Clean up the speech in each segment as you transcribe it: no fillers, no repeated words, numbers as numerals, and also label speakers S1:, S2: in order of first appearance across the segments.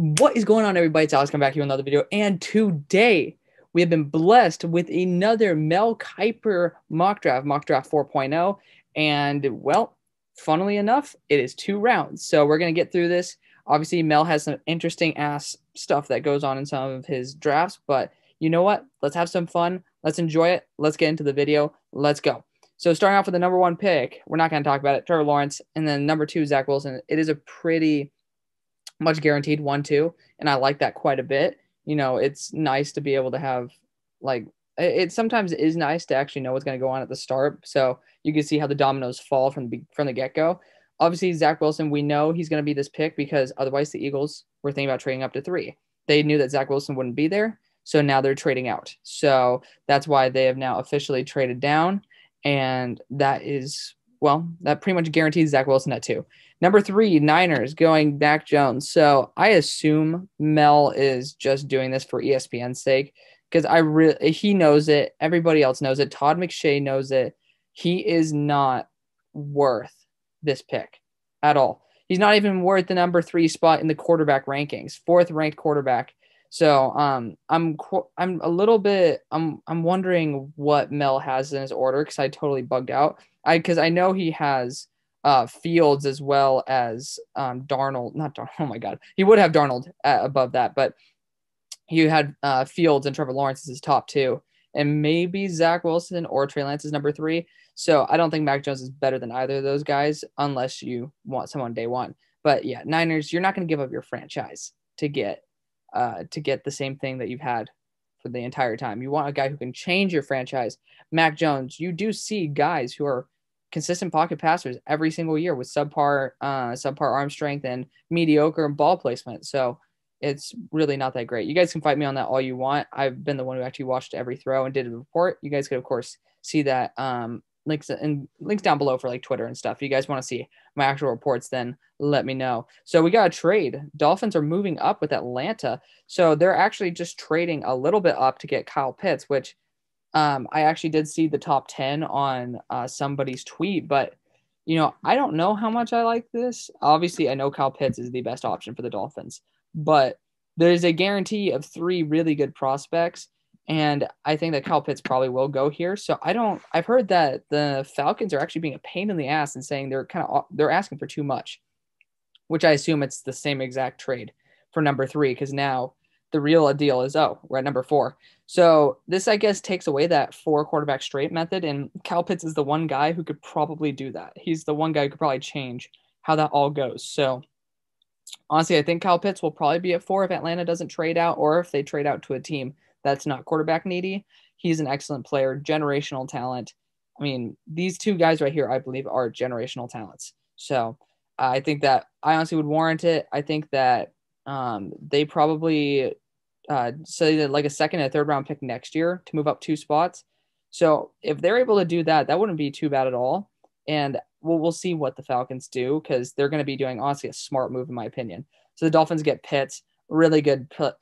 S1: What is going on, everybody? It's Alex coming back here with another video. And today we have been blessed with another Mel Kiper mock draft 4.0. And well, funnily enough, it is 2 rounds. So we're going to get through this. Obviously, Mel has some interesting ass stuff that goes on in some of his drafts. But you know what? Let's have some fun. Let's enjoy it. Let's get into the video. Let's go. So starting off with the number 1 pick, we're not going to talk about it, Trevor Lawrence. And then number 2, Zack Wilson. It is a pretty much guaranteed 1-2, and I like that quite a bit. You know, it's nice to be able to have, like, it sometimes is nice to actually know what's going to go on at the start, so you can see how the dominoes fall from the get-go. Obviously, Zack Wilson, we know he's going to be this pick because otherwise the Eagles were thinking about trading up to 3. They knew that Zack Wilson wouldn't be there, so now they're trading out. So that's why they have now officially traded down, and that is, well, that pretty much guarantees Zack Wilson at 2. Number 3, Niners going Mac Jones. So I assume Mel is just doing this for ESPN's sake because he knows it. Everybody else knows it. Todd McShay knows it. He is not worth this pick at all. He's not even worth the number 3 spot in the quarterback rankings, 4th ranked quarterback. So I'm a little bit I'm wondering what Mel has in his order because I totally bugged out. Because I know he has Fields as well as Darnold. Not Darnold. Oh my God, he would have Darnold above that, but he had Fields and Trevor Lawrence as his top 2, and maybe Zack Wilson or Trey Lance is number 3. So I don't think Mac Jones is better than either of those guys unless you want someone day 1. But yeah, Niners, you're not going to give up your franchise to get the same thing that you've had for the entire time. You want a guy who can change your franchise. Mac Jones, you do see guys who are consistent pocket passers every single year with subpar arm strength and mediocre ball placement. So it's really not that great. You guys can fight me on that all you want. I've been the one who actually watched every throw and did a report. You guys could, of course, see that links down below for like Twitter and stuff. If you guys want to see my actual reports, then let me know. So we got a trade. Dolphins are moving up with Atlanta. So they're actually just trading a little bit up to get Kyle Pitts, which I actually did see the top 10 on somebody's tweet, but, you know, I don't know how much I like this. Obviously, I know Kyle Pitts is the best option for the Dolphins, but there's a guarantee of 3 really good prospects, and I think that Kyle Pitts probably will go here. So I've heard that the Falcons are actually being a pain in the ass and saying they're asking for too much, which I assume it's the same exact trade for number 3 because now the real deal is, we're at number 4. So this, I guess, takes away that 4 quarterback straight method, and Kyle Pitts is the one guy who could probably do that. He's the one guy who could probably change how that all goes. So honestly, I think Kyle Pitts will probably be at 4 if Atlanta doesn't trade out or if they trade out to a team that's not quarterback needy. He's an excellent player, generational talent. I mean, these 2 guys right here, I believe, are generational talents. So I think that I honestly would warrant it. I think that they probably say that like a 2nd and 3rd round pick next year to move up 2 spots. So if they're able to do that, that wouldn't be too bad at all. And we'll see what the Falcons do because they're going to be doing, honestly, a smart move in my opinion. So the Dolphins get Pitts, really good pick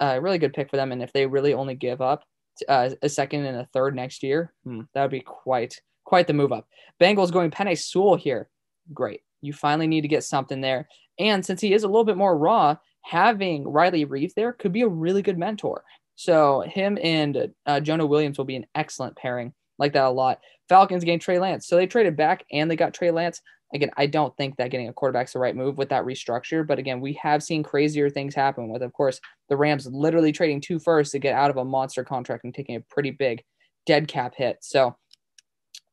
S1: for them. And if they really only give up a 2nd and a 3rd next year, that would be quite the move up. Bengals going Penei Sewell here. Great. You finally need to get something there. And since he is a little bit more raw, having Riley Reef there could be a really good mentor. So him and Jonah Williams will be an excellent pairing. Like that a lot. Falcons getting Trey Lance. So they traded back and they got Trey Lance. Again, I don't think that getting a quarterback's the right move with that restructure. But again, we have seen crazier things happen with, of course, the Rams literally trading 2 firsts to get out of a monster contract and taking a pretty big dead cap hit. So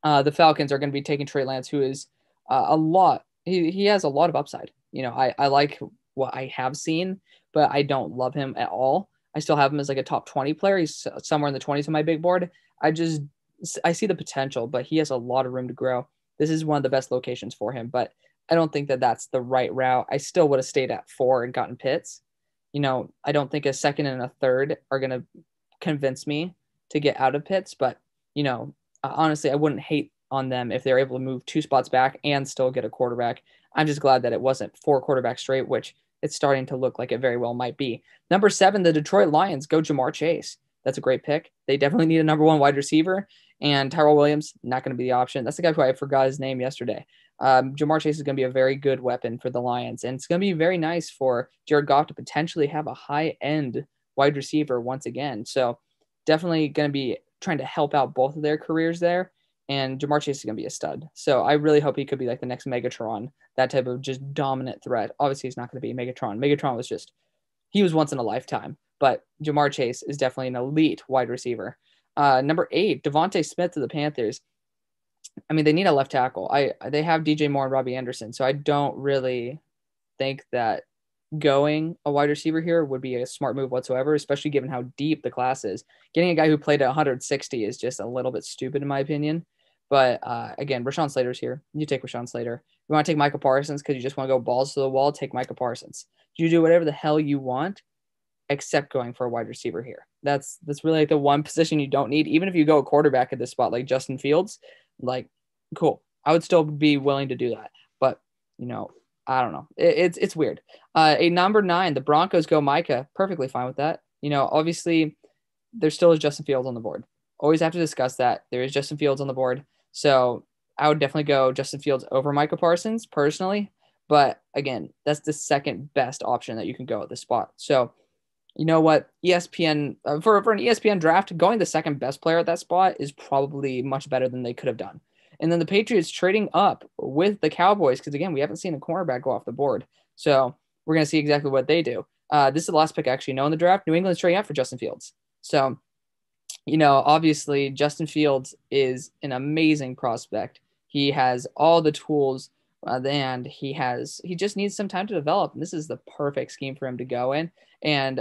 S1: the Falcons are going to be taking Trey Lance, who is a lot. He has a lot of upside. You know, I like what I have seen, but I don't love him at all. I still have him as like a top 20 player. He's somewhere in the 20s on my big board. I see the potential, but he has a lot of room to grow. This is one of the best locations for him, but I don't think that that's the right route. I still would have stayed at 4 and gotten Pitts. You know, I don't think a 2nd and a 3rd are going to convince me to get out of Pitts, but, you know, honestly, I wouldn't hate on them if they're able to move 2 spots back and still get a quarterback. I'm just glad that it wasn't 4 quarterbacks straight, which it's starting to look like it very well might be. Number 7, the Detroit Lions go Jamar Chase. That's a great pick. They definitely need a number 1 wide receiver, and Tyrell Williams, not going to be the option. That's the guy who I forgot his name yesterday. Jamar Chase is going to be a very good weapon for the Lions, and it's going to be very nice for Jared Goff to potentially have a high-end wide receiver once again. So definitely going to be trying to help out both of their careers there, and Jamar Chase is going to be a stud. So I really hope he could be like the next Megatron, that type of just dominant threat. Obviously, he's not going to be Megatron. Megatron was just, he was once in a lifetime, but Jamar Chase is definitely an elite wide receiver. Number 8, Devonte Smith to the Panthers. I mean, they need a left tackle. They have DJ Moore and Robbie Anderson, so I don't really think that going a wide receiver here would be a smart move whatsoever, especially given how deep the class is. Getting a guy who played at 160 is just a little bit stupid in my opinion. But again, Rashawn Slater's here. You take Rashawn Slater. You want to take Micah Parsons because you just want to go balls to the wall, take Micah Parsons. You do whatever the hell you want, except going for a wide receiver here. That's really like the one position you don't need. Even if you go a quarterback at this spot like Justin Fields, like, cool. I would still be willing to do that. But, I don't know. It's weird. A number 9, the Broncos go Micah. Perfectly fine with that. Obviously, there still is Justin Fields on the board. Always have to discuss that. There is Justin Fields on the board. So I would definitely go Justin Fields over Micah Parsons personally. But again, that's the second best option that you can go at this spot. So you know what? ESPN, for an ESPN draft, going the second best player at that spot is probably much better than they could have done. And then the Patriots trading up with the Cowboys, because again, we haven't seen a cornerback go off the board. So we're going to see exactly what they do. This is the last pick I actually know in the draft. New England's trading up for Justin Fields. So, obviously Justin Fields is an amazing prospect. He has all the tools and he just needs some time to develop. And this is the perfect scheme for him to go in. And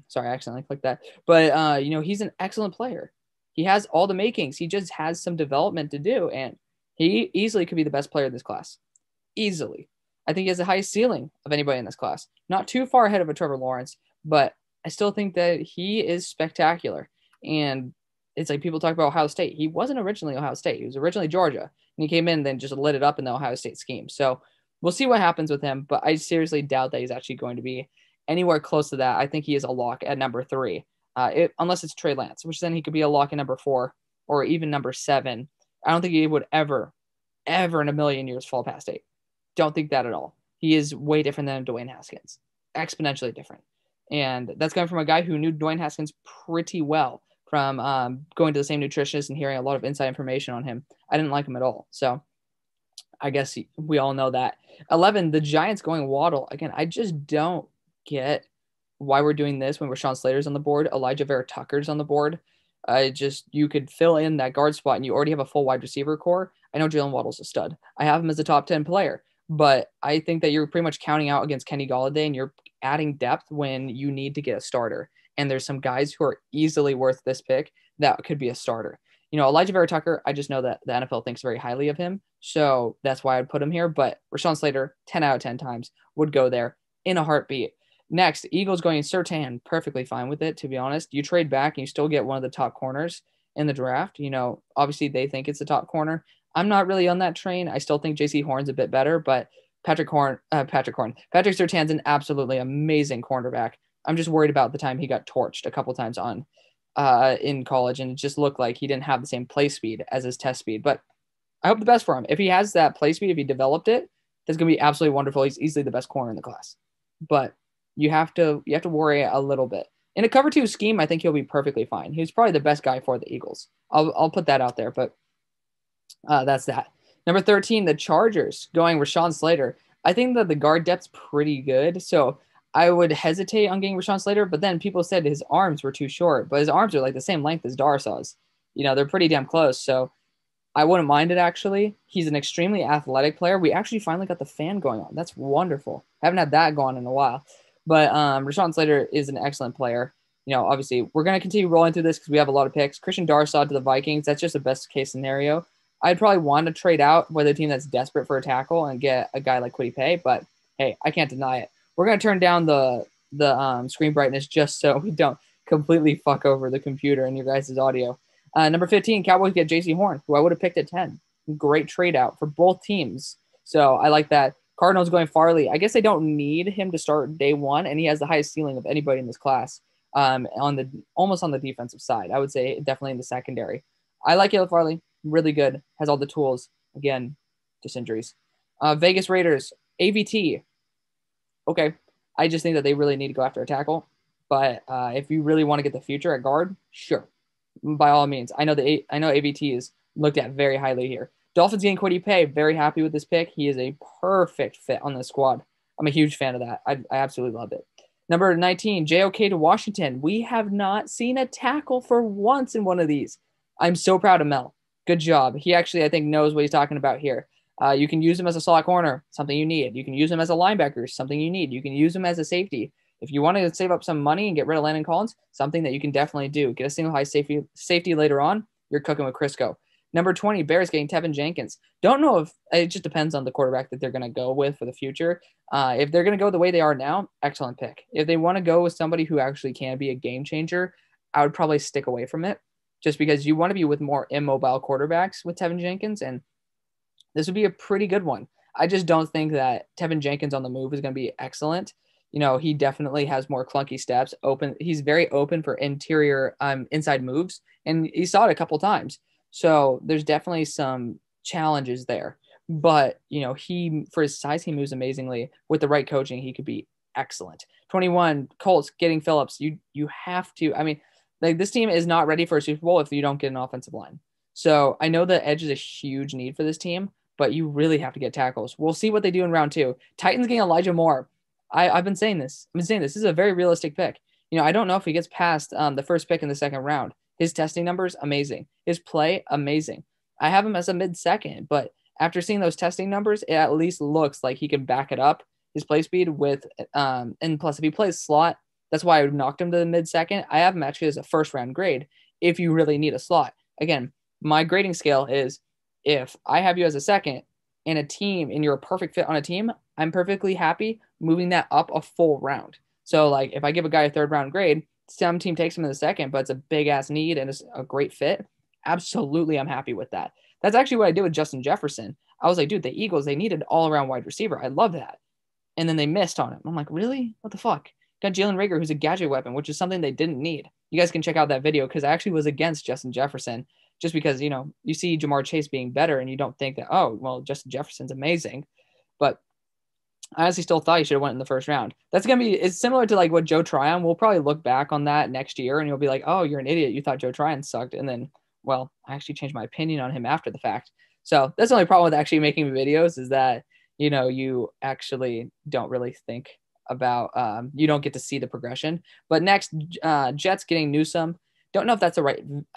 S1: sorry, I accidentally clicked that. But, he's an excellent player. He has all the makings. He just has some development to do. And he easily could be the best player in this class. Easily. I think he has the highest ceiling of anybody in this class. Not too far ahead of a Trevor Lawrence, but I still think that he is spectacular. And it's like people talk about Ohio State. He wasn't originally Ohio State. He was originally Georgia. And he came in and then just lit it up in the Ohio State scheme. So we'll see what happens with him. But I seriously doubt that he's actually going to be anywhere close to that. I think he is a lock at number 3. Unless it's Trey Lance, which then he could be a lock at number 4 or even number 7. I don't think he would ever in a million years fall past 8. Don't think that at all. He is way different than Dwayne Haskins. Exponentially different. And that's coming from a guy who knew Dwayne Haskins pretty well from going to the same nutritionist and hearing a lot of inside information on him. I didn't like him at all. So I guess we all know that. 11, the Giants going Waddle. Again, I just don't get why we're doing this when Rashawn Slater's on the board, Elijah Vera Tucker's on the board. You could fill in that guard spot and you already have a full wide receiver core. I know Jalen Waddle's a stud. I have him as a top 10 player, but I think that you're pretty much counting out against Kenny Golladay and you're adding depth when you need to get a starter. And there's some guys who are easily worth this pick that could be a starter. Elijah Vera Tucker, I just know that the NFL thinks very highly of him. So that's why I'd put him here. But Rashawn Slater, 10 out of 10 times, would go there in a heartbeat. Next, Eagles going Surtain, perfectly fine with it, to be honest. You trade back and you still get one of the top corners in the draft. Obviously they think it's the top corner. I'm not really on that train. I still think JC Horn's a bit better, but Patrick Surtain's an absolutely amazing cornerback. I'm just worried about the time he got torched a couple times in college, and it just looked like he didn't have the same play speed as his test speed. But I hope the best for him. If he has that play speed, if he developed it, that's going to be absolutely wonderful. He's easily the best corner in the class. But you have to worry a little bit. In a cover 2 scheme, I think he'll be perfectly fine. He's probably the best guy for the Eagles. I'll put that out there, but that's that. Number 13, the Chargers going Rashawn Slater. I think that the guard depth's pretty good, so I would hesitate on getting Rashawn Slater, but then people said his arms were too short, but his arms are like the same length as Darsaw's. They're pretty damn close, so I wouldn't mind it, actually. He's an extremely athletic player. We actually finally got the fan going on. That's wonderful. Haven't had that going in a while. But Rashawn Slater is an excellent player. Obviously, we're going to continue rolling through this because we have a lot of picks. Christian Darsaw to the Vikings, that's just the best case scenario. I'd probably want to trade out with a team that's desperate for a tackle and get a guy like Kwity Paye, but hey, I can't deny it. We're going to turn down the screen brightness just so we don't completely fuck over the computer and your guys' audio. Number 15, Cowboys get JC Horn, who I would have picked at 10. Great trade out for both teams. So I like that. Cardinals going Farley. I guess they don't need him to start day 1, and he has the highest ceiling of anybody in this class almost on the defensive side. I would say definitely in the secondary. I like Caleb Farley. Really good. Has all the tools. Again, just injuries. Vegas Raiders, AVT. Okay. I just think that they really need to go after a tackle. But if you really want to get the future at guard, sure, by all means. I know AVT is looked at very highly here. Dolphins getting Kwity Paye. Very happy with this pick. He is a perfect fit on the squad. I'm a huge fan of that. I absolutely love it. Number 19, JOK to Washington. We have not seen a tackle for once in one of these. I'm so proud of Mel. Good job. He actually, I think, knows what he's talking about here. You can use him as a slot corner, something you need. You can use him as a linebacker, something you need. You can use him as a safety. If you want to save up some money and get rid of Landon Collins, something that you can definitely do. Get a single high safety later on. You're cooking with Crisco. Number 20, Bears getting Tevin Jenkins. Don't know if it just depends on the quarterback that they're going to go with for the future. If they're going to go the way they are now, excellent pick. If they want to go with somebody who actually can be a game changer, I would probably stick away from it just because you want to be with more immobile quarterbacks with Tevin Jenkins. And this would be a pretty good one. I just don't think that Tevin Jenkins on the move is going to be excellent. You know, he definitely has more clunky steps. He's very open for interior inside moves, and he saw it a couple times. So there's definitely some challenges there. But, you know, for his size, he moves amazingly. With the right coaching, he could be excellent. 21, Colts getting Phillips. You have to. I mean, like, this team is not ready for a Super Bowl if you don't get an offensive line. So I know the edge is a huge need for this team, but you really have to get tackles. We'll see what they do in round 2. Titans getting Elijah Moore. I've been saying this. This is a very realistic pick. You know, I don't know if he gets past the first pick in the second round. His testing numbers, amazing. His play, amazing. I have him as a mid-second, but after seeing those testing numbers, it at least looks like he can back it up. His play speed with, and plus if he plays slot, that's why I knocked him to the mid-second. I have him actually as a first-round grade if you really need a slot. Again, my grading scale is if I have you as a second in a team and you're a perfect fit on a team, I'm perfectly happy moving that up a full round. So, like, if I give a guy a third-round grade, some team takes him in the second, but it's a big-ass need and it's a great fit, absolutely I'm happy with that. That's actually what I did with Justin Jefferson. I was like, dude, the Eagles, they needed all-around wide receiver. I love that. And then they missed on him. I'm like, really? What the fuck? Got Jalen Reagor, who's a gadget weapon, which is something they didn't need. You guys can check out that video because I actually was against Justin Jefferson just because, you know, you see Jamar Chase being better and you don't think that, oh, well, Justin Jefferson's amazing. But I honestly still thought he should have went in the first round. It's similar to like what Joe Tryon. We'll probably look back on that next year and you'll be like, oh, you're an idiot. You thought Joe Tryon sucked. And then, well, I actually changed my opinion on him after the fact. So that's the only problem with actually making videos is that, you know, you actually don't really think about, you don't get to see the progression. But next, Jets getting Newsome. Don't know if that's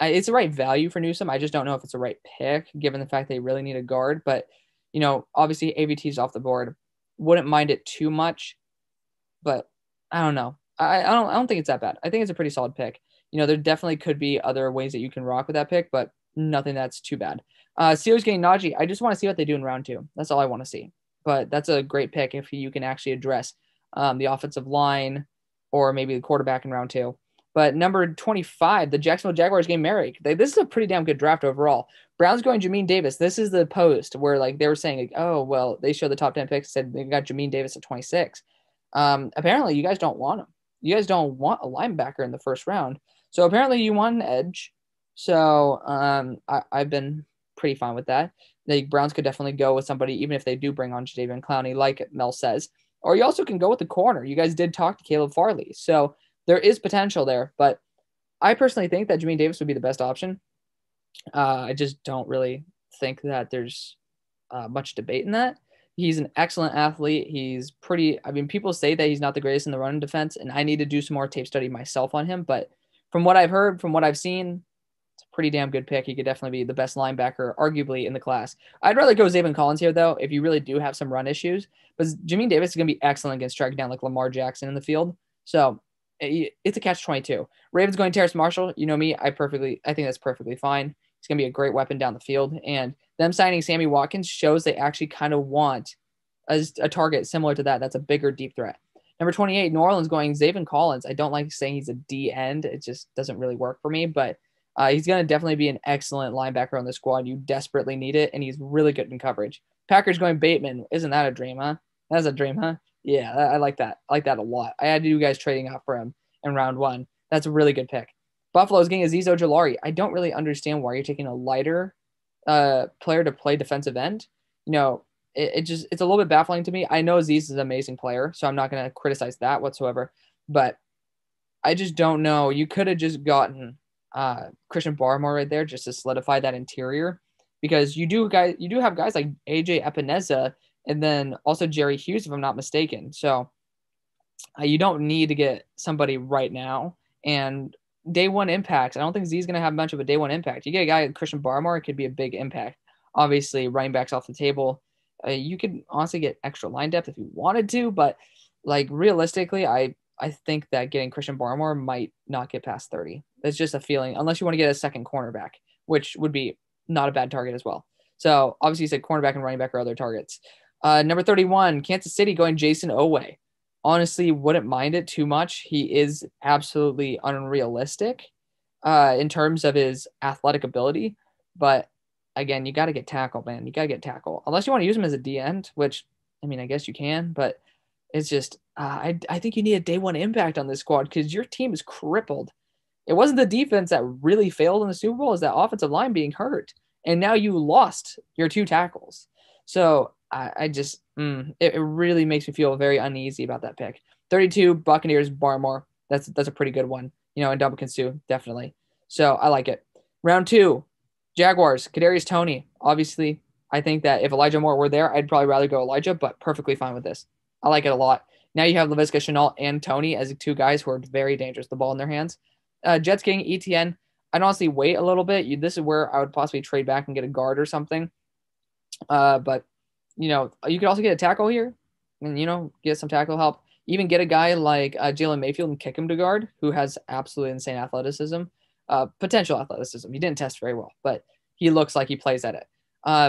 S1: it's the right value for Newsome. I just don't know if it's the right pick given the fact they really need a guard. But, you know, obviously AVT's off the board. Wouldn't mind it too much, but I don't know. I don't think it's that bad. I think it's a pretty solid pick. You know, there definitely could be other ways that you can rock with that pick, but nothing that's too bad. Steelers getting Najee. I just want to see what they do in round 2. That's all I want to see. But that's a great pick if you can actually address the offensive line or maybe the quarterback in round 2. But number 25, the Jacksonville Jaguars getting Merrick. This is a pretty damn good draft overall. Browns going Jamin Davis. This is the post where like they were saying, like, oh, well, they showed the top 10 picks, said they got Jamin Davis at 26. Apparently, you guys don't want him. You guys don't want a linebacker in the first round. So apparently you want an edge. So I've been pretty fine with that. The Browns could definitely go with somebody, even if they do bring on Jadeveon Clowney, like Mel says. Or you also can go with the corner. You guys did talk to Caleb Farley. So there is potential there. But I personally think that Jamin Davis would be the best option. I just don't really think that there's much debate in that. He's an excellent athlete. He's people say that he's not the greatest in the run defense, and I need to do some more tape study myself on him. But from what I've heard, from what I've seen, it's a pretty damn good pick. He could definitely be the best linebacker, arguably, in the class. I'd rather go Xavin Collins here, though, if you really do have some run issues. But Jamin Davis is going to be excellent against tracking down like Lamar Jackson in the field. So it's a catch-22. Ravens going Terrace Marshall. You know me. I think that's perfectly fine. He's going to be a great weapon down the field. And them signing Sammy Watkins shows they actually kind of want a target similar to that. That's a bigger deep threat. Number 28, New Orleans going Xavin Collins. I don't like saying he's a D end. It just doesn't really work for me. But he's going to definitely be an excellent linebacker on the squad. You desperately need it. And he's really good in coverage. Packers going Bateman. Isn't that a dream, huh? That's a dream, huh? Yeah, I like that. I like that a lot. I had you guys trading up for him in round 1. That's a really good pick. Buffalo's getting Azeez Ojulari. I don't really understand why you're taking a lighter player to play defensive end. You know, it's a little bit baffling to me. I know Azeez is an amazing player, so I'm not going to criticize that whatsoever. But I just don't know. You could have just gotten Christian Barmore right there just to solidify that interior, because you do have guys like AJ Epineza and then also Jerry Hughes, if I'm not mistaken. So you don't need to get somebody right now. And day one impact, I don't think Z's going to have much of a day one impact. You get a guy like Christian Barmore, it could be a big impact. Obviously, running backs off the table. You could honestly get extra line depth if you wanted to, but like realistically, I think that getting Christian Barmore might not get past 30. It's just a feeling, unless you want to get a second cornerback, which would be not a bad target as well. So obviously you said cornerback and running back are other targets. Number 31, Kansas City going Jason Oweh. Honestly, wouldn't mind it too much. He is absolutely unrealistic in terms of his athletic ability. But again, you got to get tackle, man. You got to get tackle. Unless you want to use him as a D end, which, I mean, I guess you can. But it's just, I think you need a day one impact on this squad because your team is crippled. It wasn't the defense that really failed in the Super Bowl. It's that offensive line being hurt. And now you lost your 2 tackles. So I just, it really makes me feel very uneasy about that pick. 32, Buccaneers, Barmore. That's a pretty good one. You know, and Ndamukong Suh, definitely. So I like it. Round 2, Jaguars, Kadarius Toney. Obviously, I think that if Elijah Moore were there, I'd probably rather go Elijah, but perfectly fine with this. I like it a lot. Now you have Laviska Shenault and Toney as 2 guys who are very dangerous, the ball in their hands. Jets getting ETN. I'd honestly wait a little bit. This is where I would possibly trade back and get a guard or something. But, you know, you could also get a tackle here and, you know, get some tackle help. Even get a guy like Jalen Mayfield and kick him to guard, who has absolutely insane athleticism, potential athleticism. He didn't test very well, but he looks like he plays at it.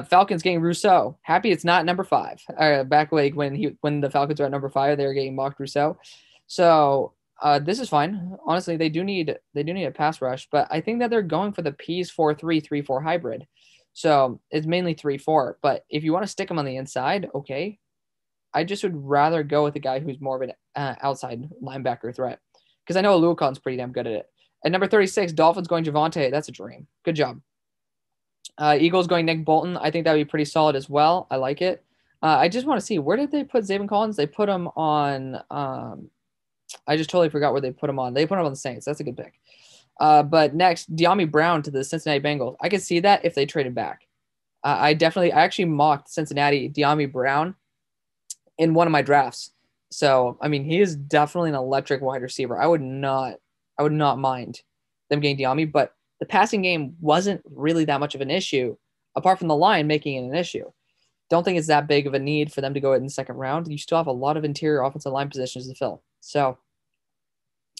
S1: Falcons getting Rousseau. Happy it's not number 5. Back like when the Falcons were at number 5, they were getting mocked Rousseau. So this is fine. Honestly, they do need a pass rush, but I think that they're going for the P's 4-3, 3-4 hybrid. So it's mainly 3-4. But if you want to stick him on the inside, okay. I just would rather go with a guy who's more of an outside linebacker threat, because I know Aluakon's pretty damn good at it. At number 36, Dolphins going Devonte. That's a dream. Good job. Eagles going Nick Bolton. I think that would be pretty solid as well. I like it. I just want to see, where did they put Xavin Collins? They put him on I just totally forgot where they put him on. They put him on the Saints. That's a good pick. But next, De'Ami Brown to the Cincinnati Bengals. I could see that if they traded back. I actually mocked Cincinnati De'Ami Brown in one of my drafts. So, I mean, he is definitely an electric wide receiver. I would not mind them getting De'Ami, but the passing game wasn't really that much of an issue, apart from the line making it an issue. Don't think it's that big of a need for them to go in the second round. You still have a lot of interior offensive line positions to fill. So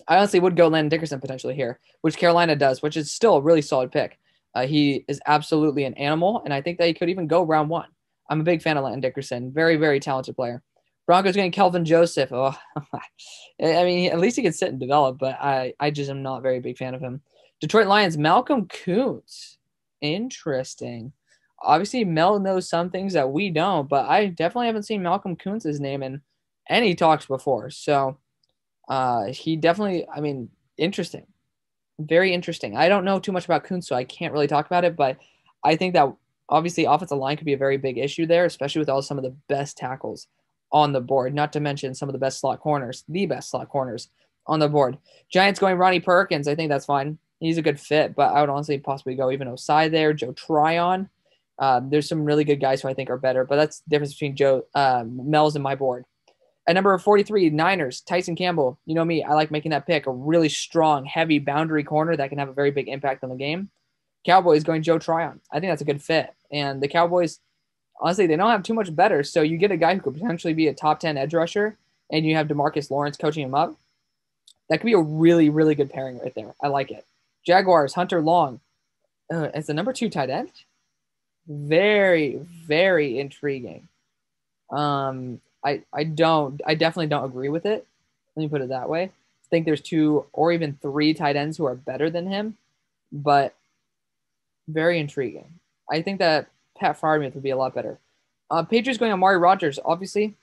S1: I honestly would go Landon Dickerson potentially here, which Carolina does, which is still a really solid pick. He is absolutely an animal, and I think that he could even go round 1. I'm a big fan of Landon Dickerson. Very, very talented player. Broncos getting Kelvin Joseph. Oh, I mean, at least he can sit and develop, but I just am not a very big fan of him. Detroit Lions, Malcolm Koontz. Interesting. Obviously, Mel knows some things that we don't, but I definitely haven't seen Malcolm Koontz's name in any talks before. So he definitely, I mean, interesting. Very interesting. I don't know too much about Koontz, so I can't really talk about it, but I think that obviously offensive line could be a very big issue there, especially with some of the best tackles on the board, not to mention some of the best slot corners on the board. Giants going Ronnie Perkins. I think that's fine. He's a good fit, but I would honestly possibly go even Osai there, Joe Tryon. There's some really good guys who I think are better, but that's the difference between Mel's and my board. At number 43, Niners, Tyson Campbell. You know me, I like making that pick, a really strong, heavy boundary corner that can have a very big impact on the game. Cowboys going Joe Tryon. I think that's a good fit. And the Cowboys, honestly, they don't have too much better. So you get a guy who could potentially be a top 10 edge rusher, and you have DeMarcus Lawrence coaching him up. That could be a really, really good pairing right there. I like it. Jaguars, Hunter Long. As the number 2 tight end? Very, very intriguing. I definitely don't agree with it. Let me put it that way. I think there's 2 or even 3 tight ends who are better than him, but very intriguing. I think that Pat Freiermuth would be a lot better. Patriots going Amari Rodgers. Obviously,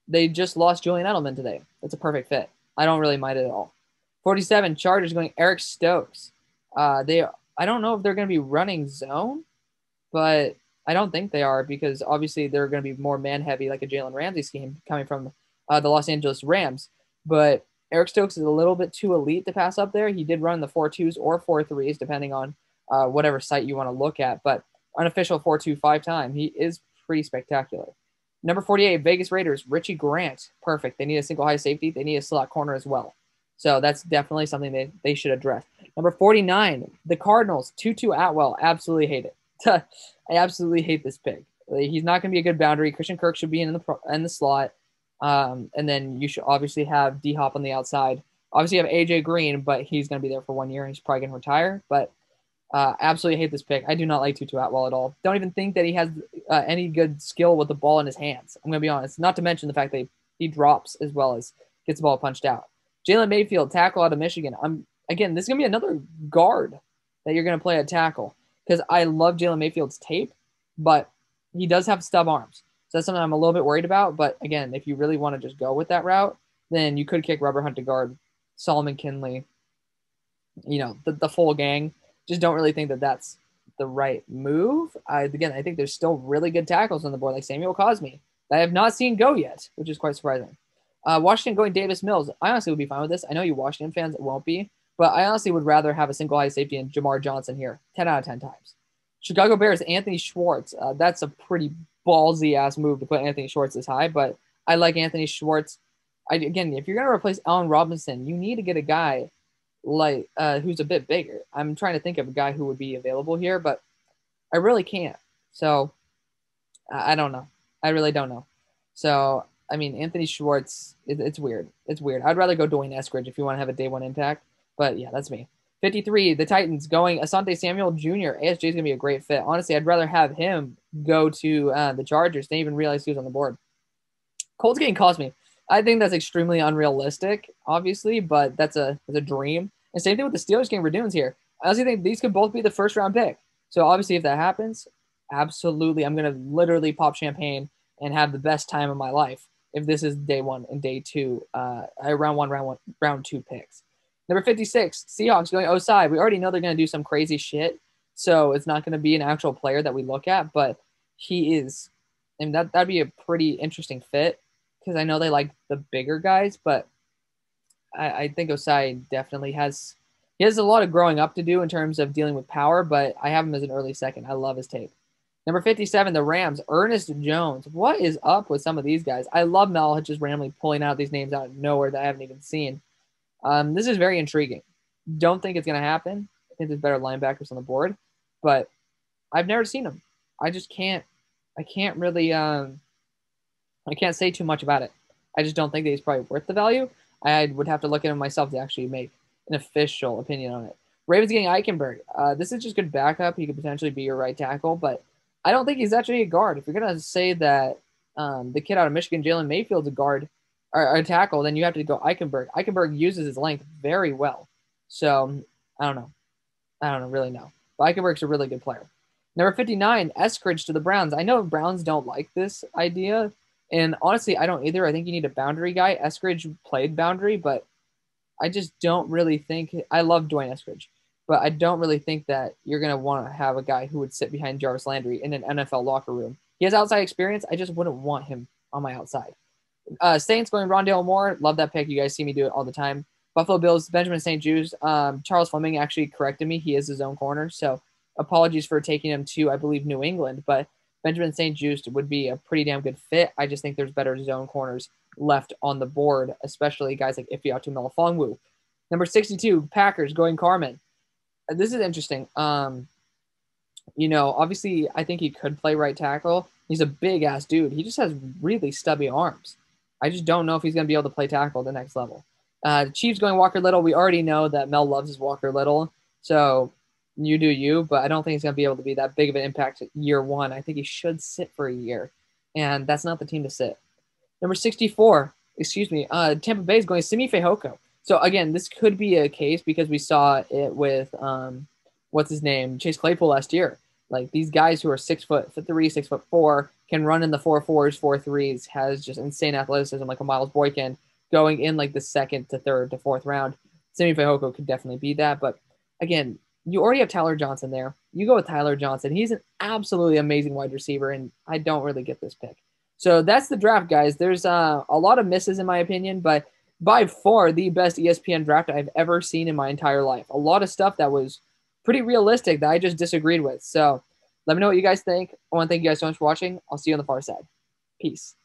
S1: they just lost Julian Edelman today. That's a perfect fit. I don't really mind it at all. 47, Chargers going Eric Stokes. I don't know if they're going to be running zone, but I don't think they are because obviously they're going to be more man heavy, like a Jalen Ramsey scheme coming from the Los Angeles Rams. But Eric Stokes is a little bit too elite to pass up there. He did run the 4.2s or 4.3s, depending on whatever site you want to look at. But unofficial 4.25 time, he is pretty spectacular. Number 48, Vegas Raiders, Richie Grant. Perfect. They need a single high safety. They need a slot corner as well. So that's definitely something they should address. Number 49, the Cardinals, Tutu Atwell. Absolutely hate it. I absolutely hate this pick. He's not going to be a good boundary. Christian Kirk should be in the slot. And then you should obviously have D-Hop on the outside. Obviously, you have AJ Green, but he's going to be there for 1 year. He's probably going to retire. But absolutely hate this pick. I do not like Tutu Atwell at all. Don't even think that he has any good skill with the ball in his hands. I'm going to be honest. Not to mention the fact that he drops as well as gets the ball punched out. Jalen Mayfield, tackle out of Michigan. Again, this is going to be another guard that you're going to play at tackle because I love Jalen Mayfield's tape, but he does have stub arms. So that's something I'm a little bit worried about. But again, if you really want to just go with that route, then you could kick Rubber Hunt to guard, Solomon Kinley, the full gang. Just don't really think that that's the right move. I think there's still really good tackles on the board, like Samuel Cosme, that I have not seen go yet, which is quite surprising. Washington going Davis Mills. I honestly would be fine with this. I know you Washington fans, it won't be. But I honestly would rather have a single high safety in Jamar Johnson here 10 out of 10 times. Chicago Bears, Anthony Schwartz. That's a pretty ballsy-ass move to put Anthony Schwartz this high, but I like Anthony Schwartz. Again, if you're going to replace Allen Robinson, you need to get a guy like who's a bit bigger. I'm trying to think of a guy who would be available here, but I really can't. So I don't know. I really don't know. So, I mean, Anthony Schwartz, it's weird. It's weird. I'd rather go Dwayne Eskridge if you want to have a day one impact. But yeah, that's me. 53, the Titans going Asante Samuel Jr. ASJ is going to be a great fit. Honestly, I'd rather have him go to the Chargers. Didn't even realize he was on the board. Colts getting Cosme. I think that's extremely unrealistic, obviously, but that's a dream. And same thing with the Steelers getting Raduns here. I honestly think these could both be the first round pick. So obviously, if that happens, absolutely, I'm going to literally pop champagne and have the best time of my life if this is day one and day two, round two picks. Number 56, Seahawks going Osai. We already know they're going to do some crazy shit, so it's not going to be an actual player that we look at, but he is, and that'd be a pretty interesting fit because I know they like the bigger guys, but I think Osai definitely has a lot of growing up to do in terms of dealing with power, but I have him as an early second. I love his tape. Number 57, the Rams, Ernest Jones. What is up with some of these guys? I love Mel just randomly pulling out these names out of nowhere that I haven't even seen. This is very intriguing. Don't think it's going to happen. I think there's better linebackers on the board, but I've never seen them. I can't really, I can't say too much about it. I just don't think that he's probably worth the value. I would have to look at him myself to actually make an official opinion on it. Ravens getting Eichenberg. This is just good backup. He could potentially be your right tackle, but I don't think he's actually a guard. If you're going to say that the kid out of Michigan, Jalen Mayfield's a guard or a tackle, then you have to go Eichenberg. Eichenberg uses his length very well. So I don't know. I don't really know. But Eichenberg's a really good player. Number 59, Eskridge to the Browns. I know Browns don't like this idea. And honestly, I don't either. I think you need a boundary guy. Eskridge played boundary, but I just don't really think – I love Dwayne Eskridge. But I don't really think that you're going to want to have a guy who would sit behind Jarvis Landry in an NFL locker room. He has outside experience. I just wouldn't want him on my outside. Saints going Rondale Moore. Love that pick. You guys see me do it all the time. Buffalo Bills, Benjamin St. Juste. Charles Fleming actually corrected me. He is his own corner. So apologies for taking him to, I believe, New England. But Benjamin St. Juste would be a pretty damn good fit. I just think there's better zone corners left on the board, especially guys like Ifeatu Melifonwu. Number 62, Packers going Carmen. This is interesting. Obviously, I think he could play right tackle. He's a big-ass dude. He just has really stubby arms. I just don't know if he's going to be able to play tackle at the next level. Chiefs going Walker Little. We already know that Mel loves his Walker Little, so you do you, but I don't think he's going to be able to be that big of an impact year one. I think he should sit for a year, and that's not the team to sit. Number 64, Tampa Bay is going Simi Fehoko. So, again, this could be a case because we saw it with, Chase Claypool last year. Like, these guys who are 6'3", 6'4", can run in the 4.4s, 4.3s, has just insane athleticism like a Miles Boykin going in like the second to third to fourth round. Simi Fehoko could definitely be that. But, again, you already have Tyler Johnson there. you go with Tyler Johnson. He's an absolutely amazing wide receiver, and I don't really get this pick. So that's the draft, guys. There's a lot of misses in my opinion, but by far the best ESPN draft I've ever seen in my entire life. A lot of stuff that was pretty realistic that I just disagreed with. So let me know what you guys think. I want to thank you guys so much for watching. I'll see you on the far side. Peace.